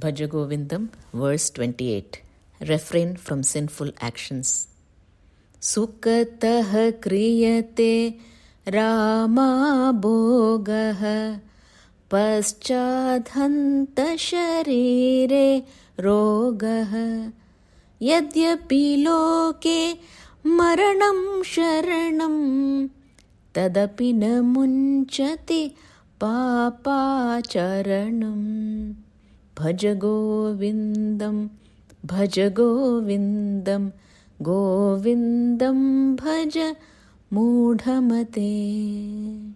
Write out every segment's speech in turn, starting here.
Bhaja Govindam, verse 28. Refrain from sinful actions. Sukhataḥ kriyate rāmābhogaḥ Paścādd hanta śarīre rogaḥ Yadyapi loke maraṇaṁ śharaṇaṁ Tadapi muñcati pāpācharaṇam. Bhaja Govindam, Bhaja Govindam, Govindam Bhaja mudhamate.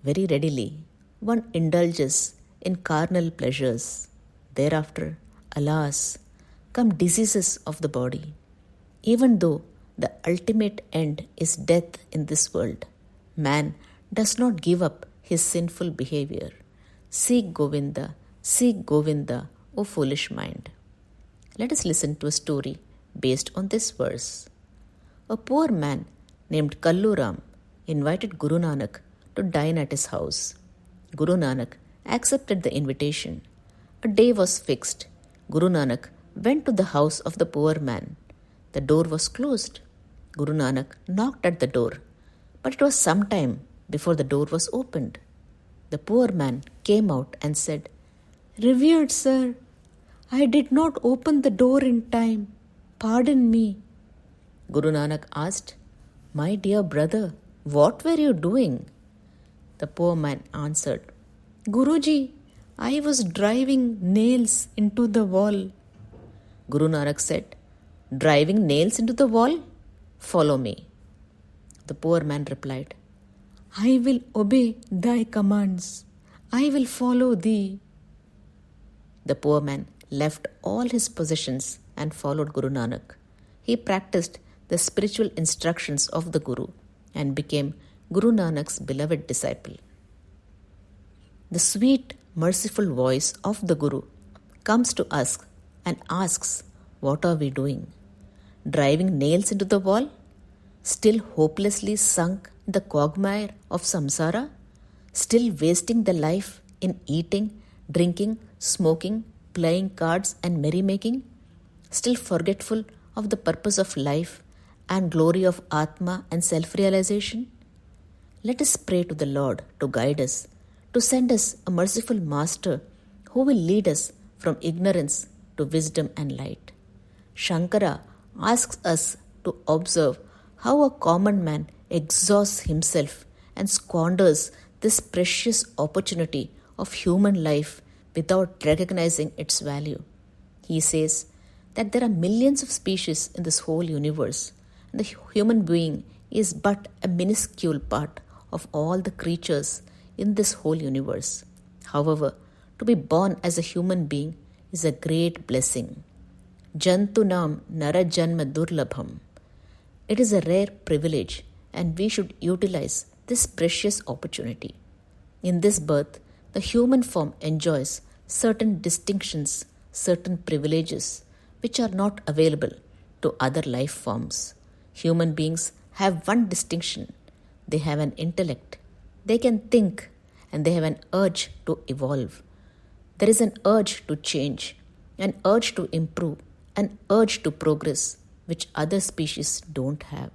Very readily, one indulges in carnal pleasures. Thereafter, alas, come diseases of the body. Even though the ultimate end is death in this world, man does not give up his sinful behavior. Seek Govinda, O foolish mind. Let us listen to a story based on this verse. A poor man named Kalluram invited Guru Nanak to dine at his house. Guru Nanak accepted the invitation. A day was fixed. Guru Nanak went to the house of the poor man. The door was closed. Guru Nanak knocked at the door, but it was some time before the door was opened. The poor man came out and said, "Revered sir, I did not open the door in time. Pardon me." Guru Nanak asked, "My dear brother, what were you doing?" The poor man answered, "Guruji, I was driving nails into the wall." Guru Nanak said, "Driving nails into the wall? Follow me." The poor man replied, "I will obey thy commands. I will follow thee." The poor man left all his possessions and followed Guru Nanak. He practiced the spiritual instructions of the Guru and became Guru Nanak's beloved disciple. The sweet, merciful voice of the Guru comes to us and asks, what are we doing? Driving nails into the wall? Still hopelessly sunk in the quagmire of samsara? Still wasting the life in eating, drinking, smoking, playing cards and merrymaking? Still forgetful of the purpose of life and glory of Atma and self-realization? Let us pray to the Lord to guide us, to send us a merciful Master who will lead us from ignorance to wisdom and light. Shankara asks us to observe how a common man exhausts himself and squanders this precious opportunity of human life without recognizing its value. He says that there are millions of species in this whole universe, and the human being is but a minuscule part of all the creatures in this whole universe. However, to be born as a human being is a great blessing. Jantunam narajanma durlabham. It is a rare privilege, and we should utilize this precious opportunity. In this birth, the human form enjoys certain distinctions, certain privileges, which are not available to other life forms. Human beings have one distinction. They have an intellect. They can think, and they have an urge to evolve. There is an urge to change, an urge to improve, an urge to progress, which other species don't have.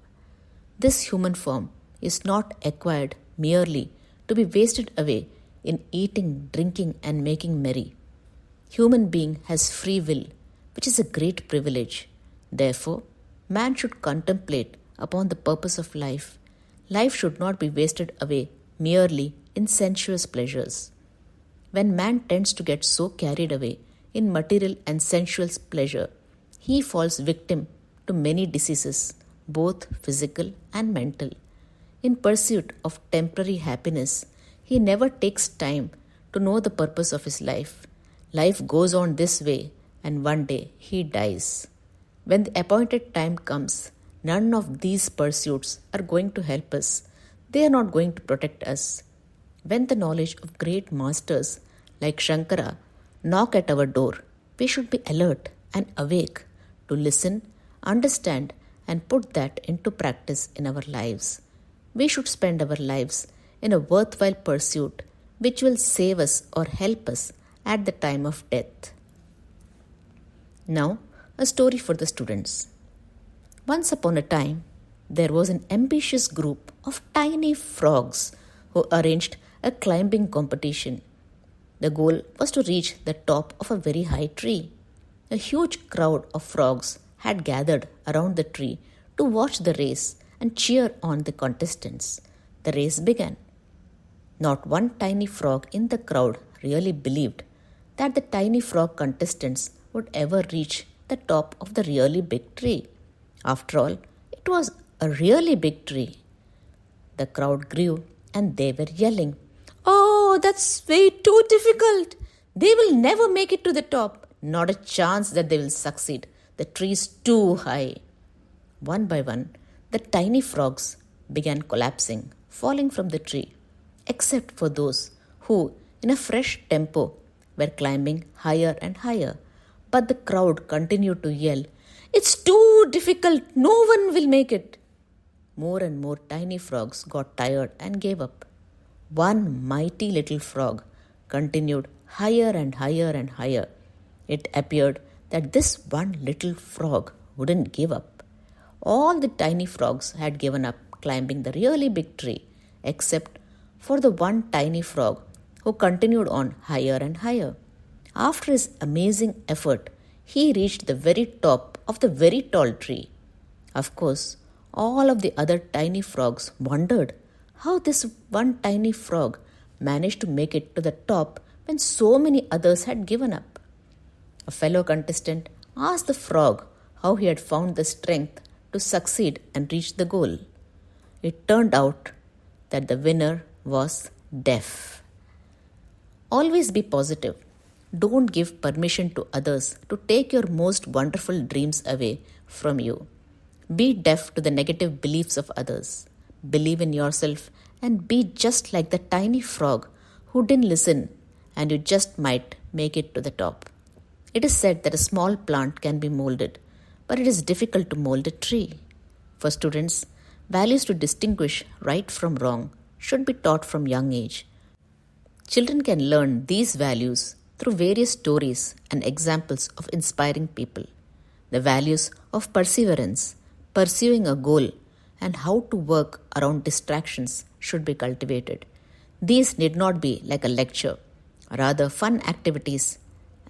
This human form is not acquired merely to be wasted away in eating, drinking, and making merry. Human being has free will, which is a great privilege. Therefore, man should contemplate upon the purpose of life. Life should not be wasted away merely in sensuous pleasures. When man tends to get so carried away in material and sensual pleasure, he falls victim to many diseases, both physical and mental. In pursuit of temporary happiness, he never takes time to know the purpose of his life. Life goes on this way, and one day he dies. When the appointed time comes, none of these pursuits are going to help us. They are not going to protect us. When the knowledge of great masters like Shankara knock at our door, we should be alert and awake to listen, understand, and put that into practice in our lives. We should spend our lives in a worthwhile pursuit which will save us or help us at the time of death. Now, a story for the students. Once upon a time, there was an ambitious group of tiny frogs who arranged a climbing competition. The goal was to reach the top of a very high tree. A huge crowd of frogs had gathered around the tree to watch the race and cheer on the contestants. The race began. Not one tiny frog in the crowd really believed that the tiny frog contestants would ever reach the top of the really big tree. After all, it was a really big tree. The crowd grew and they were yelling, "Oh, that's way too difficult. They will never make it to the top. Not a chance that they will succeed. The tree is too high." One by one, the tiny frogs began collapsing, falling from the tree, except for those who, in a fresh tempo, were climbing higher and higher. But the crowd continued to yell, "It's too difficult. No one will make it." More and more tiny frogs got tired and gave up. One mighty little frog continued higher and higher and higher. It appeared that this one little frog wouldn't give up. All the tiny frogs had given up climbing the really big tree, except for the one tiny frog who continued on higher and higher. After his amazing effort, he reached the very top of the very tall tree. Of course, all of the other tiny frogs wondered how this one tiny frog managed to make it to the top when so many others had given up. A fellow contestant asked the frog how he had found the strength to succeed and reach the goal. It turned out that the winner was deaf. Always be positive. Don't give permission to others to take your most wonderful dreams away from you. Be deaf to the negative beliefs of others. Believe in yourself and be just like the tiny frog who didn't listen, and you just might make it to the top. It is said that a small plant can be molded, but it is difficult to mold a tree. For students, values to distinguish right from wrong should be taught from young age. Children can learn these values through various stories and examples of inspiring people. The values of perseverance, pursuing a goal, and how to work around distractions should be cultivated. These need not be like a lecture, rather fun activities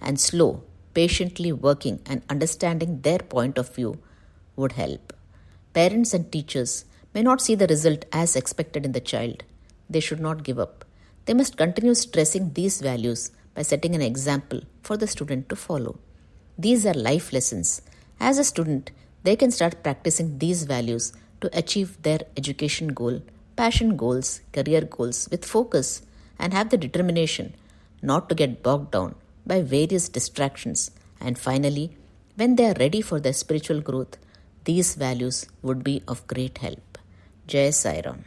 and slow, patiently working and understanding their point of view would help. Parents and teachers may not see the result as expected in the child. They should not give up. They must continue stressing these values by setting an example for the student to follow. These are life lessons. As a student, they can start practicing these values to achieve their education goal, passion goals, career goals with focus, and have the determination not to get bogged down by various distractions. And finally, when they are ready for their spiritual growth, these values would be of great help. Jai Sai Ram.